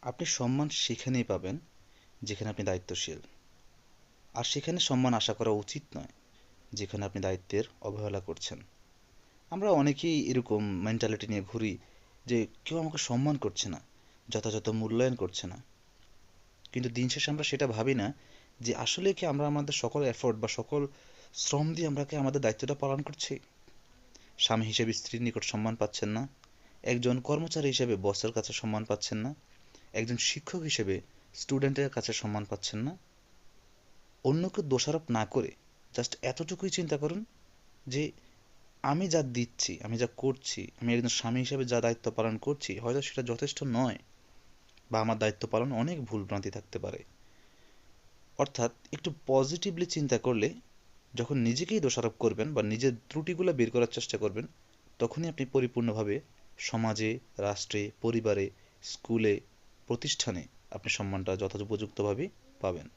আপনি সম্মান সেখানেই পাবেন যেখানে আপনি দায়িত্বশীল। আর সেখানে সম্মান আশা করা উচিত নয় যেখানে আপনি দায়িত্বের অবহেলা করছেন। আমরা অনেকেই এরকম মেন্টালিটি নিয়ে ঘুরি যে কেউ আমাকে সম্মান করছে না, যথাযথ মূল্যায়ন করছে না। কিন্তু দিন শেষে আমরা সেটা ভাবি না যে আসলে কি আমরা আমাদের সকল এফোর্ট বা সকল শ্রম দিয়ে আমরা কি আমাদের দায়িত্বটা পালন করছি। স্বামী হিসেবে স্ত্রীর নিকট সম্মান পাচ্ছেন না, একজন কর্মচারী হিসেবে বসের কাছে সম্মান পাচ্ছেন না, একজন শিক্ষক হিসেবে স্টুডেন্টের কাছে সম্মান পাচ্ছেন না। অন্যকে দোষারোপ না করে জাস্ট এতটুকুই চিন্তা করুন যে আমি যা দিচ্ছি, আমি যা করছি, আমি একজন স্বামী হিসেবে যা দায়িত্ব পালন করছি হয়তো সেটা যথেষ্ট নয়, বা আমার দায়িত্ব পালনে অনেক ভুলভ্রান্তি থাকতে পারে। অর্থাৎ একটু পজিটিভলি চিন্তা করলে যখন নিজেকেই দোষারোপ করবেন বা নিজের ত্রুটিগুলো বের করার চেষ্টা করবেন, তখনই আপনি পরিপূর্ণভাবে সমাজে, রাষ্ট্রে, পরিবারে, স্কুলে, প্রতিষ্ঠানে আপনি সম্মানটা যথোপযুক্তভাবে পাবেন।